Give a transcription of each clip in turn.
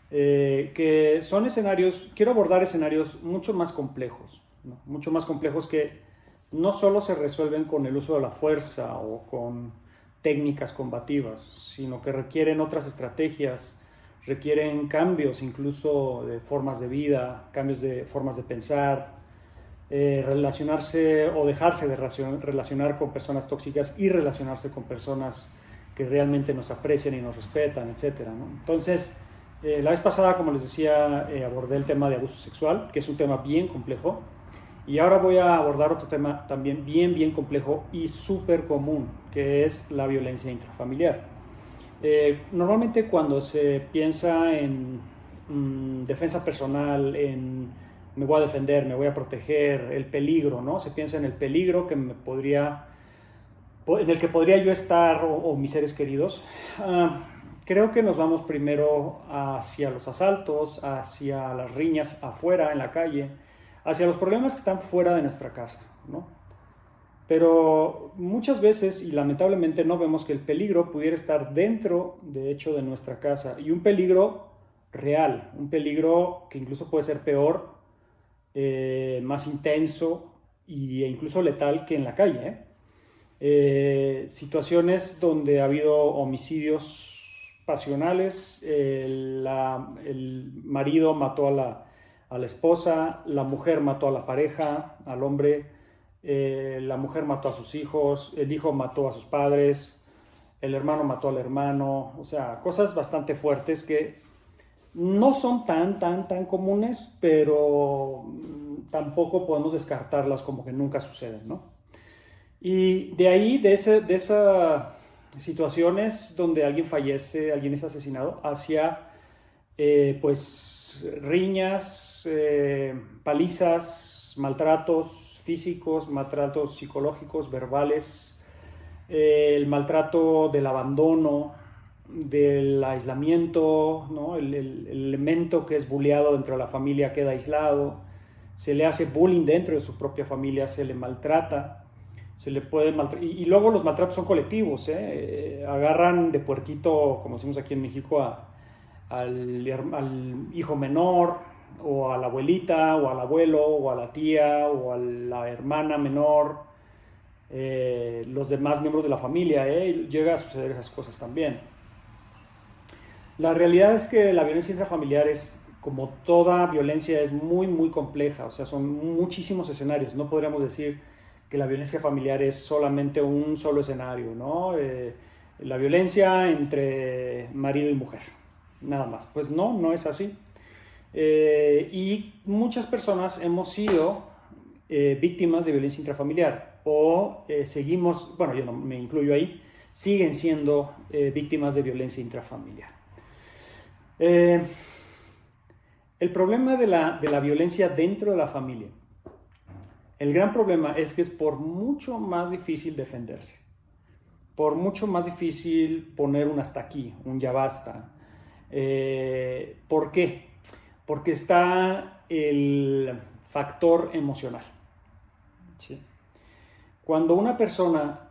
que son escenarios, quiero abordar escenarios mucho más complejos, ¿no? Mucho más complejos que no solo se resuelven con el uso de la fuerza o con técnicas combativas, sino que requieren otras estrategias, requieren cambios incluso de formas de vida, cambios de formas de pensar, relacionarse o dejarse de relacionar con personas tóxicas y relacionarse con personas que realmente nos aprecian y nos respetan, etcétera, ¿no? Entonces, la vez pasada, como les decía, abordé el tema de abuso sexual, que es un tema bien complejo, y ahora voy a abordar otro tema también bien complejo y súper común, que es la violencia intrafamiliar. Normalmente cuando se piensa en defensa personal, en me voy a defender, me voy a proteger, el peligro, ¿no? Se piensa en el peligro que me podría, en el que podría yo estar o mis seres queridos. Creo que nos vamos primero hacia los asaltos, hacia las riñas afuera, en la calle, hacia los problemas que están fuera de nuestra casa, ¿no? Pero muchas veces, y lamentablemente, no vemos que el peligro pudiera estar dentro, de hecho, de nuestra casa. Y un peligro real, un peligro que incluso puede ser peor, más intenso e incluso letal que en la calle, ¿eh? Situaciones donde ha habido homicidios pasionales, el marido mató a la esposa, la mujer mató a la pareja, al hombre, la mujer mató a sus hijos, el hijo mató a sus padres, el hermano mató al hermano, o sea, cosas bastante fuertes que no son tan comunes, pero tampoco podemos descartarlas como que nunca suceden, ¿no? Y de ahí, de esas situaciones donde alguien fallece, alguien es asesinado, hacia pues riñas, palizas, maltratos físicos, maltratos psicológicos, verbales, el maltrato del abandono, del aislamiento, ¿no? El elemento que es bulleado dentro de la familia queda aislado, se le hace bullying dentro de su propia familia, se le maltrata, se le puede maltratar, y luego los maltratos son colectivos, ¿eh? Agarran de puerquito, como decimos aquí en México, al hijo menor, o a la abuelita, o al abuelo, o a la tía, o a la hermana menor, los demás miembros de la familia, llega a suceder esas cosas también. La realidad es que la violencia intrafamiliar es, como toda violencia, es muy compleja, o sea, son muchísimos escenarios. No podríamos decir que la violencia familiar es solamente un solo escenario, ¿no? La violencia entre marido y mujer, nada más. Pues no, no es así. Y muchas personas hemos sido víctimas de violencia intrafamiliar o seguimos, bueno, yo no me incluyo ahí, siguen siendo víctimas de violencia intrafamiliar. Eh, el problema de la violencia dentro de la familia, el gran problema es que es por mucho más difícil defenderse, por mucho más difícil poner un hasta aquí, un ya basta. ¿Por qué? Porque está el factor emocional, ¿sí? Cuando una persona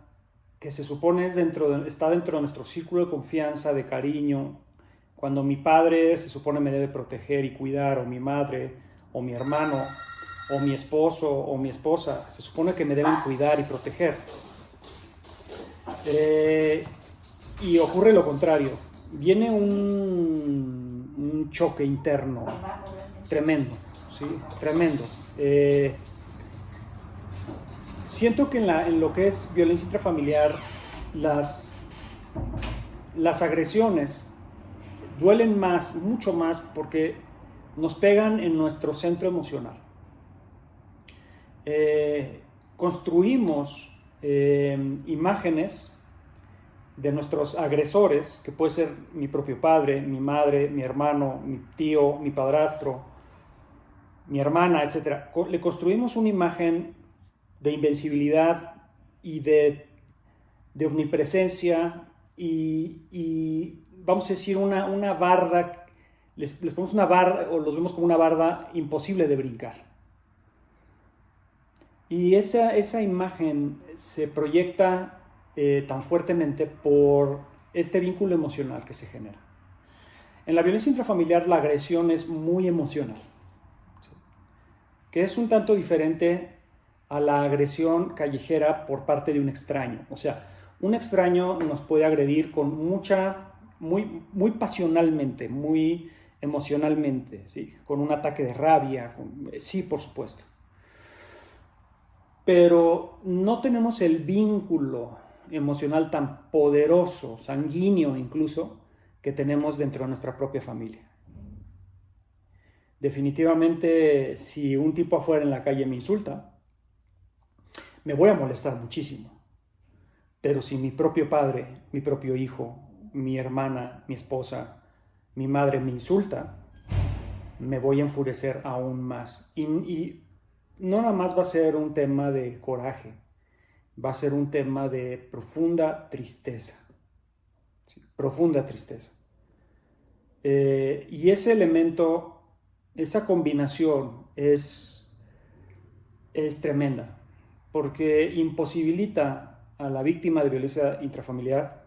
que se supone está dentro de nuestro círculo de confianza, de cariño, cuando mi padre se supone me debe proteger y cuidar, o mi madre, o mi hermano, o mi esposo, o mi esposa, se supone que me deben cuidar y proteger. Y ocurre lo contrario. Viene un choque interno tremendo, ¿sí? Tremendo. Siento que en lo que es violencia intrafamiliar, las agresiones duelen más, mucho más, porque nos pegan en nuestro centro emocional. Construimos imágenes de nuestros agresores, que puede ser mi propio padre, mi madre, mi hermano, mi tío, mi padrastro, mi hermana, etc. Le construimos una imagen de invencibilidad y de omnipresencia y vamos a decir una barda, les ponemos una barda o los vemos como una barda imposible de brincar. Y esa imagen se proyecta tan fuertemente por este vínculo emocional que se genera. En la violencia intrafamiliar la agresión es muy emocional, ¿sí? Que es un tanto diferente a la agresión callejera por parte de un extraño. O sea, un extraño nos puede agredir con muy pasionalmente, muy emocionalmente, ¿sí? Con un ataque de rabia, sí, por supuesto. Pero no tenemos el vínculo emocional tan poderoso, sanguíneo incluso, que tenemos dentro de nuestra propia familia. Definitivamente, si un tipo afuera en la calle me insulta, me voy a molestar muchísimo. Pero si mi propio padre, mi propio hijo, mi hermana, mi esposa, mi madre me insulta, me voy a enfurecer aún más. Y no nada más va a ser un tema de coraje, va a ser un tema de profunda tristeza. Sí, profunda tristeza. Y ese elemento, esa combinación es tremenda, porque imposibilita a la víctima de violencia intrafamiliar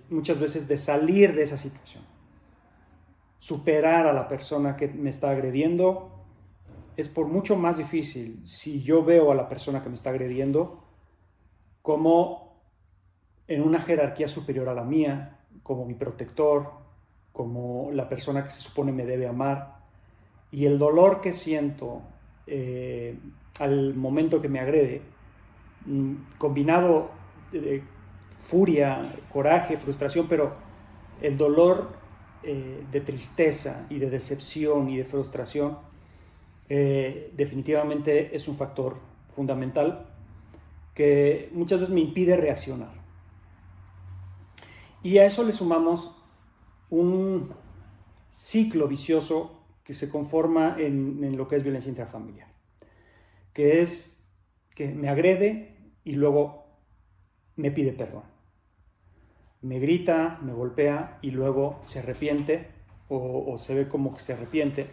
muchas veces de salir de esa situación. Superar a la persona que me está agrediendo es por mucho más difícil si yo veo a la persona que me está agrediendo como en una jerarquía superior a la mía, como mi protector, como la persona que se supone me debe amar. Y el dolor que siento al momento que me agrede, combinado de furia, coraje, frustración, pero el dolor de tristeza y de decepción y de frustración definitivamente es un factor fundamental que muchas veces me impide reaccionar. Y a eso le sumamos un ciclo vicioso que se conforma en lo que es violencia intrafamiliar, que es que me agrede y luego me pide perdón. Me grita, me golpea y luego se arrepiente o se ve como que se arrepiente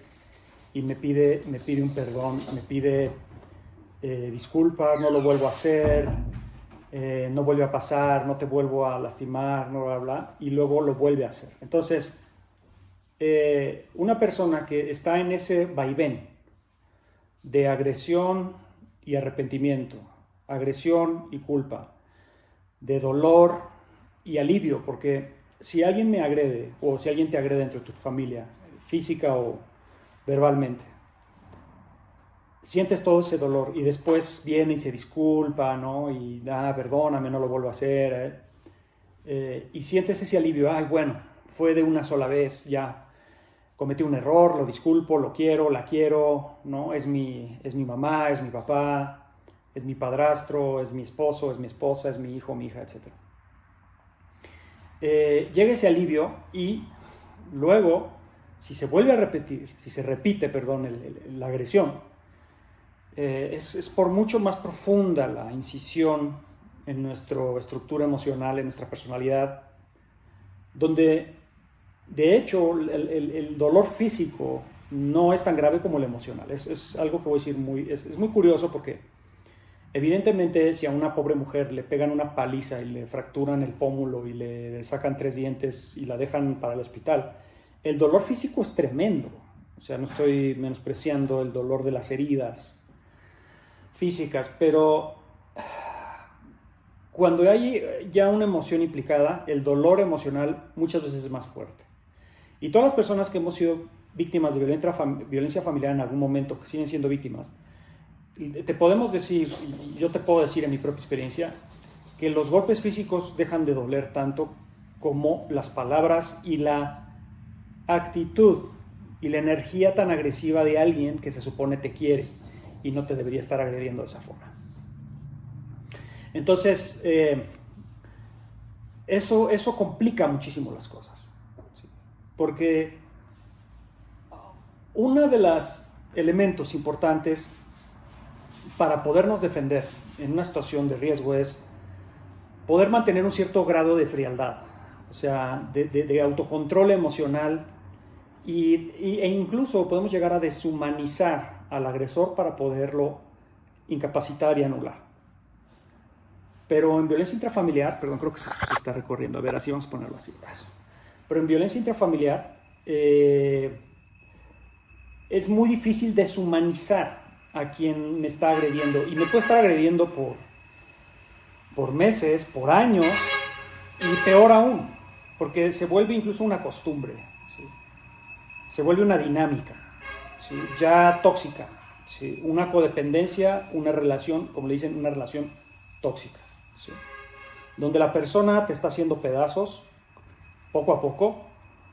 y me pide un perdón, me pide disculpas, no lo vuelvo a hacer, no vuelve a pasar, no te vuelvo a lastimar, no bla, bla, y luego lo vuelve a hacer. Entonces, una persona que está en ese vaivén de agresión y arrepentimiento, agresión y culpa, de dolor y alivio, porque si alguien me agrede o si alguien te agrede dentro de tu familia, física o verbalmente, sientes todo ese dolor y después viene y se disculpa, ¿no? Y perdóname, no lo vuelvo a hacer. Y sientes ese alivio, bueno, fue de una sola vez, ya cometí un error, lo disculpo, lo quiero, la quiero, ¿no? Es mi mamá, es mi papá, es mi padrastro, es mi esposo, es mi esposa, es mi hijo, mi hija, etc. Llega ese alivio y luego, si se vuelve a repetir, si se repite, la agresión, es por mucho más profunda la incisión en nuestra estructura emocional, en nuestra personalidad, donde de hecho el dolor físico no es tan grave como el emocional. Es algo que voy a decir es muy curioso porque evidentemente si a una pobre mujer le pegan una paliza y le fracturan el pómulo y le sacan 3 dientes y la dejan para el hospital, el dolor físico es tremendo. O sea, no estoy menospreciando el dolor de las heridas físicas, pero cuando hay ya una emoción implicada, el dolor emocional muchas veces es más fuerte. Y todas las personas que hemos sido víctimas de violencia familiar en algún momento, que siguen siendo víctimas, te podemos decir, yo te puedo decir en mi propia experiencia, que los golpes físicos dejan de doler tanto como las palabras y la actitud y la energía tan agresiva de alguien que se supone te quiere y no te debería estar agrediendo de esa forma. Entonces, eso complica muchísimo las cosas, ¿sí? Porque uno de los elementos importantes para podernos defender en una situación de riesgo es poder mantener un cierto grado de frialdad, o sea, de autocontrol emocional e incluso podemos llegar a deshumanizar al agresor para poderlo incapacitar y anular. Pero en violencia intrafamiliar, creo que se está recorriendo, a ver, así vamos a ponerlo así. Pero en violencia intrafamiliar, es muy difícil deshumanizar a quien me está agrediendo. Y me puede estar agrediendo por meses, por años, y peor aún, porque se vuelve incluso una costumbre, ¿sí? Se vuelve una dinámica, ¿sí? Ya tóxica, ¿sí? Una codependencia, una relación, como le dicen, una relación tóxica, ¿sí? Donde la persona te está haciendo pedazos poco a poco,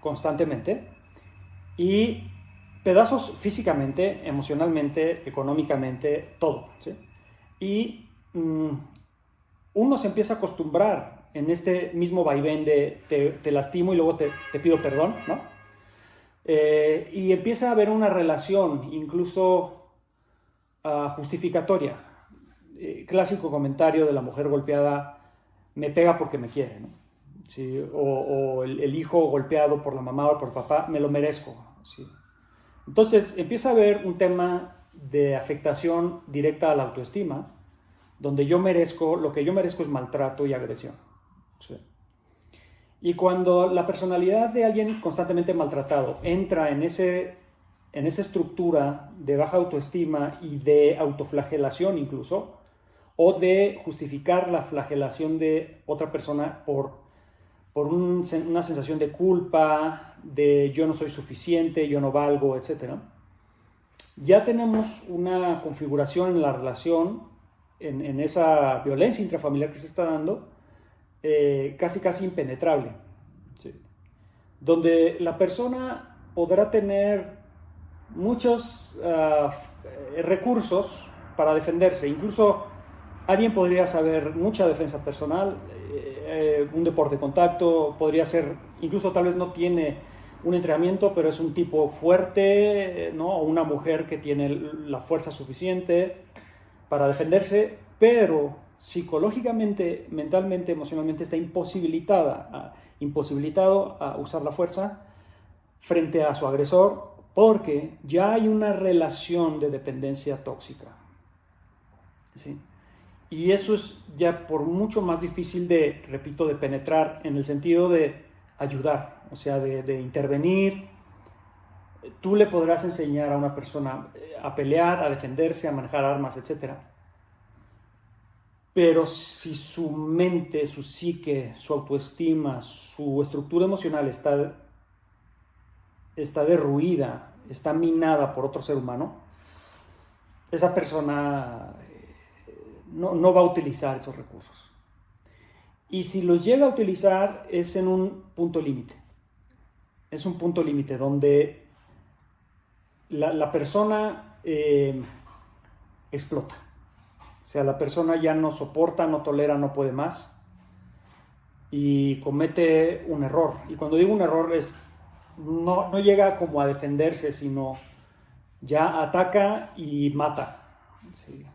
constantemente, y pedazos físicamente, emocionalmente, económicamente, todo, ¿sí? Y uno se empieza a acostumbrar en este mismo vaivén de te lastimo y luego te pido perdón, ¿no? Y empieza a haber una relación incluso justificatoria. Clásico comentario de la mujer golpeada, me pega porque me quiere, ¿no? ¿Sí? O el hijo golpeado por la mamá o por el papá, me lo merezco, ¿sí? Entonces empieza a haber un tema de afectación directa a la autoestima, donde lo que yo merezco es maltrato y agresión, ¿sí? Y cuando la personalidad de alguien constantemente maltratado entra en esa estructura de baja autoestima y de autoflagelación incluso, o de justificar la flagelación de otra persona por una sensación de culpa, de yo no soy suficiente, yo no valgo, etc. Ya tenemos una configuración en la relación, en esa violencia intrafamiliar que se está dando, casi impenetrable, ¿sí? Donde la persona podrá tener muchos recursos para defenderse. Incluso alguien podría saber mucha defensa personal, un deporte de contacto, podría ser, incluso tal vez no tiene un entrenamiento, pero es un tipo fuerte, ¿no? O una mujer que tiene la fuerza suficiente para defenderse, pero psicológicamente, mentalmente, emocionalmente está imposibilitado a usar la fuerza frente a su agresor, porque ya hay una relación de dependencia tóxica, ¿sí? Y eso es ya por mucho más difícil de, repito, de penetrar en el sentido de ayudar, o sea, de intervenir. Tú le podrás enseñar a una persona a pelear, a defenderse, a manejar armas, etc. Pero si su mente, su psique, su autoestima, su estructura emocional está derruida, está minada por otro ser humano, esa persona no va a utilizar esos recursos. Y si los llega a utilizar es en un punto límite. Es un punto límite donde la persona explota. O sea, la persona ya no soporta, no tolera, no puede más y comete un error. Y cuando digo un error no llega como a defenderse, sino ya ataca y mata. Sí.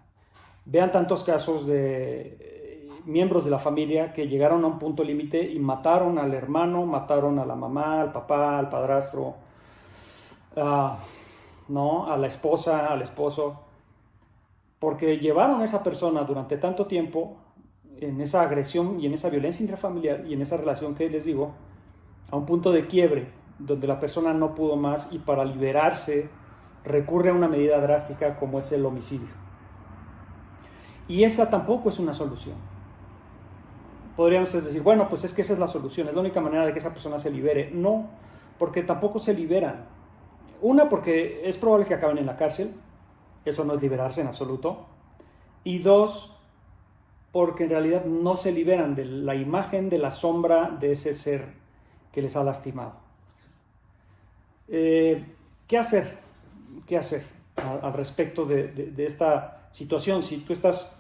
Vean tantos casos de miembros de la familia que llegaron a un punto límite y mataron al hermano, mataron a la mamá, al papá, al padrastro, ¿no? A la esposa, al esposo, porque llevaron a esa persona durante tanto tiempo en esa agresión y en esa violencia intrafamiliar y en esa relación que les digo, a un punto de quiebre, donde la persona no pudo más y para liberarse recurre a una medida drástica como es el homicidio. Y esa tampoco es una solución. Podrían ustedes decir, bueno, pues es que esa es la solución, es la única manera de que esa persona se libere. No, porque tampoco se liberan. Una, porque es probable que acaben en la cárcel, eso no es liberarse en absoluto. Y dos, porque en realidad no se liberan de la imagen, de la sombra de ese ser que les ha lastimado. ¿Qué hacer? ¿Qué hacer al respecto de esta situación? Si tú estás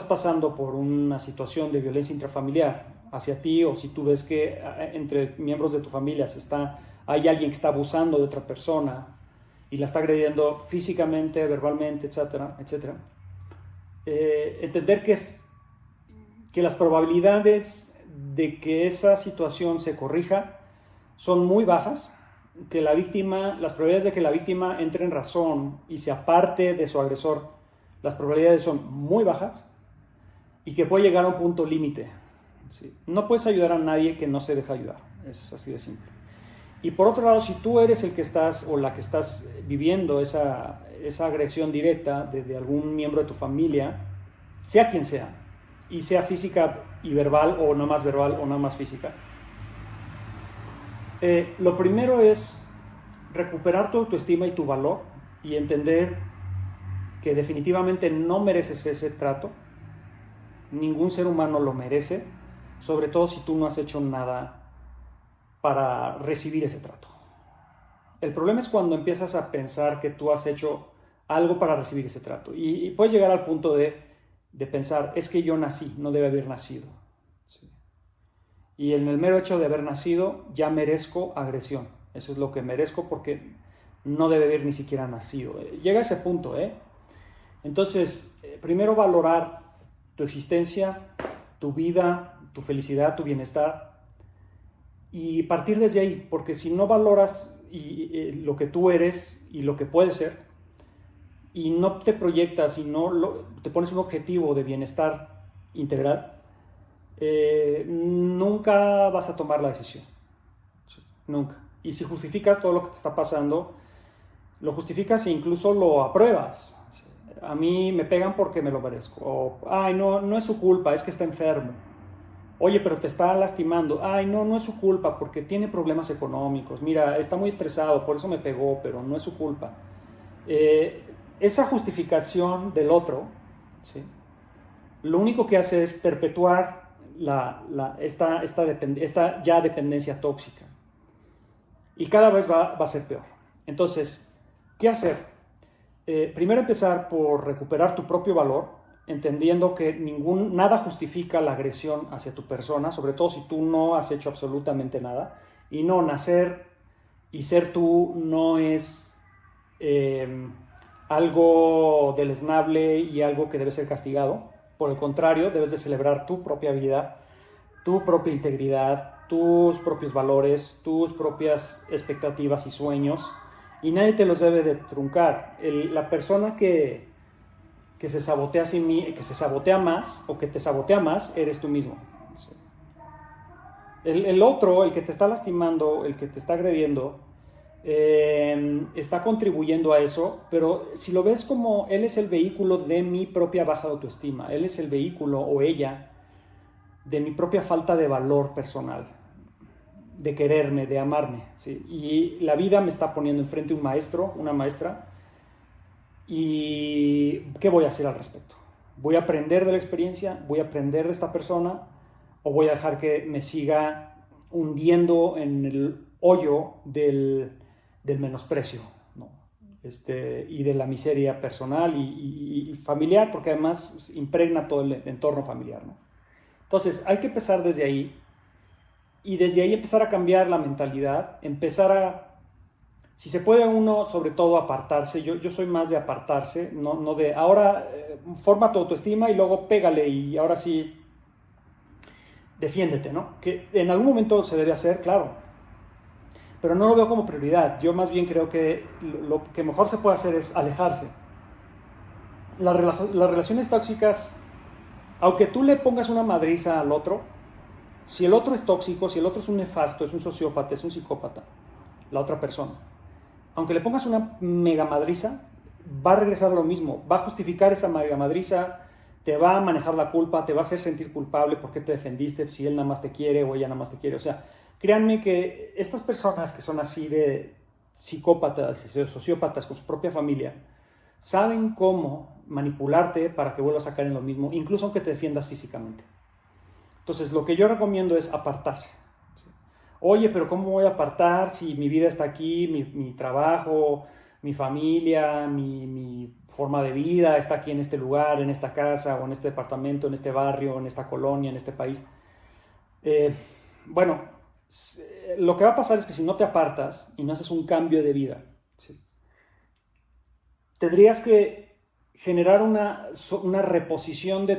pasando por una situación de violencia intrafamiliar hacia ti, o si tú ves que entre miembros de tu familia hay alguien que está abusando de otra persona y la está agrediendo físicamente, verbalmente, etcétera, etcétera, entender que las probabilidades de que esa situación se corrija son muy bajas, que las probabilidades de que la víctima entre en razón y se aparte de su agresor, las probabilidades son muy bajas y que puede llegar a un punto límite. ¿Sí? No puedes ayudar a nadie que no se deja ayudar, es así de simple. Y por otro lado, si tú eres el que estás o la que estás viviendo esa agresión directa de algún miembro de tu familia, sea quien sea, y sea física y verbal, o no más verbal o no más física, lo primero es recuperar tu autoestima y tu valor y entender que definitivamente no mereces ese trato. Ningún ser humano lo merece, sobre todo si tú no has hecho nada para recibir ese trato. El problema es cuando empiezas a pensar que tú has hecho algo para recibir ese trato. Y puedes llegar al punto de pensar, es que yo nací, no debe haber nacido. Sí. Y en el mero hecho de haber nacido, ya merezco agresión. Eso es lo que merezco porque no debe haber ni siquiera nacido. Llega a ese punto, ¿eh? Entonces, primero valorar tu existencia, tu vida, tu felicidad, tu bienestar, y partir desde ahí, porque si no valoras lo que tú eres y lo que puedes ser, y no te proyectas y no te pones un objetivo de bienestar integral, nunca vas a tomar la decisión. Sí, nunca. Y si justificas todo lo que te está pasando, lo justificas e incluso lo apruebas. Sí. A mí me pegan porque me lo merezco. O, ay, no es su culpa, es que está enfermo. Oye, pero te está lastimando. Ay, no es su culpa porque tiene problemas económicos. Mira, está muy estresado, por eso me pegó, pero no es su culpa. Esa justificación del otro, ¿sí?, lo único que hace es perpetuar esta ya dependencia tóxica. Y cada vez va a ser peor. Entonces, ¿qué hacer? Primero empezar por recuperar tu propio valor, entendiendo que nada justifica la agresión hacia tu persona, sobre todo si tú no has hecho absolutamente nada. Y no, nacer y ser tú no es algo deleznable y algo que debe ser castigado. Por el contrario, debes de celebrar tu propia vida, tu propia integridad, tus propios valores, tus propias expectativas y sueños, y nadie te los debe de truncar. La persona que se sabotea que se sabotea más o que te sabotea más, eres tú mismo. Sí. El otro, el que te está lastimando, el que te está agrediendo, está contribuyendo a eso, pero si lo ves como él es el vehículo de mi propia baja autoestima, él es el vehículo o ella de mi propia falta de valor personal, de quererme, de amarme, ¿sí? Y la vida me está poniendo enfrente un maestro, una maestra, y ¿qué voy a hacer al respecto? ¿Voy a aprender de la experiencia? ¿Voy a aprender de esta persona? ¿O voy a dejar que me siga hundiendo en el hoyo del menosprecio, ¿no? Y de la miseria personal y familiar, porque además impregna todo el entorno familiar, ¿no? Entonces, hay que empezar desde ahí, y desde ahí empezar a cambiar la mentalidad, si se puede uno, sobre todo, apartarse. Yo soy más de apartarse, no de, ahora forma tu autoestima y luego pégale y ahora sí, defiéndete, ¿no? Que en algún momento se debe hacer, claro, pero no lo veo como prioridad. Yo más bien creo que lo que mejor se puede hacer es alejarse. Las relaciones tóxicas, aunque tú le pongas una madriza al otro, si el otro es tóxico, si el otro es un nefasto, es un sociópata, es un psicópata, la otra persona, aunque le pongas una mega madriza, va a regresar a lo mismo, va a justificar esa mega madriza, te va a manejar la culpa, te va a hacer sentir culpable porque te defendiste, si él nada más te quiere o ella nada más te quiere. O sea, créanme que estas personas que son así de psicópatas y sociópatas con su propia familia, saben cómo manipularte para que vuelvas a caer en lo mismo, incluso aunque te defiendas físicamente. Entonces, lo que yo recomiendo es apartarse. ¿Sí? Oye, pero ¿cómo voy a apartar si mi vida está aquí, mi trabajo, mi familia, mi forma de vida está aquí en este lugar, en esta casa, o en este departamento, en este barrio, en esta colonia, en este país? Bueno, lo que va a pasar es que si no te apartas y no haces un cambio de vida, ¿sí?, tendrías que generar una reposición de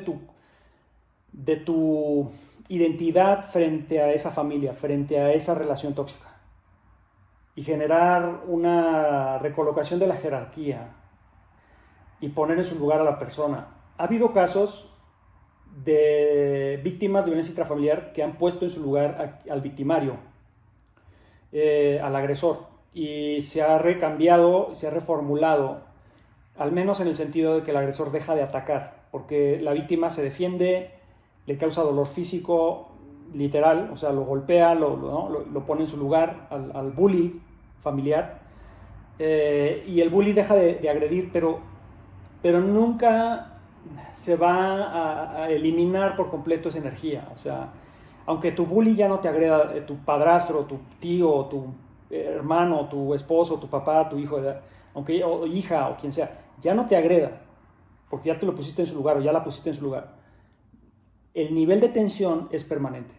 tu identidad frente a esa familia, frente a esa relación tóxica, y generar una recolocación de la jerarquía y poner en su lugar a la persona. Ha habido casos de víctimas de violencia intrafamiliar que han puesto en su lugar al victimario. al agresor y se ha recambiado, se ha reformulado, al menos en el sentido de que el agresor deja de atacar, porque la víctima se defiende, le causa dolor físico, literal, o sea, lo golpea, lo pone en su lugar al bully familiar, y el bully deja de agredir, pero nunca se va a eliminar por completo esa energía. O sea, aunque tu bully ya no te agreda, tu padrastro, tu tío, tu hermano, tu esposo, tu papá, tu hijo, aunque, o hija o quien sea, ya no te agreda, porque ya te lo pusiste en su lugar o ya la pusiste en su lugar, el nivel de tensión es permanente.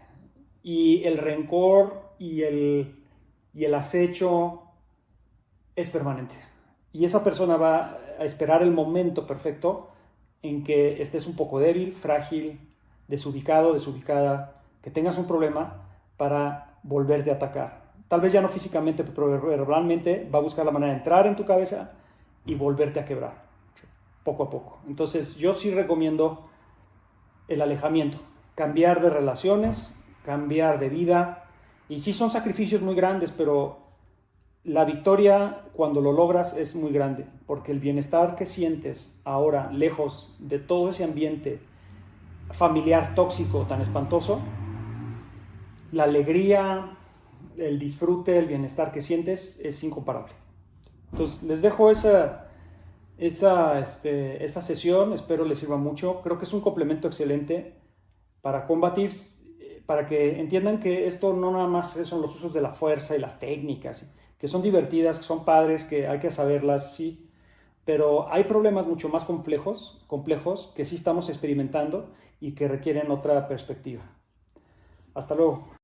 Y el rencor y el acecho es permanente. Y esa persona va a esperar el momento perfecto en que estés un poco débil, frágil, desubicado, desubicada, que tengas un problema para volverte a atacar. Tal vez ya no físicamente, pero verbalmente va a buscar la manera de entrar en tu cabeza y volverte a quebrar, poco a poco. Entonces yo sí recomiendo el alejamiento, cambiar de relaciones, cambiar de vida, y sí son sacrificios muy grandes, pero la victoria cuando lo logras es muy grande, porque el bienestar que sientes ahora, lejos de todo ese ambiente familiar tóxico tan espantoso, la alegría, el disfrute, el bienestar que sientes es incomparable. Entonces les dejo esa sesión, espero les sirva mucho. Creo que es un complemento excelente para Combatives, para que entiendan que esto no nada más son los usos de la fuerza y las técnicas, que son divertidas, que son padres, que hay que saberlas, sí, pero hay problemas mucho más complejos que sí estamos experimentando y que requieren otra perspectiva. Hasta luego.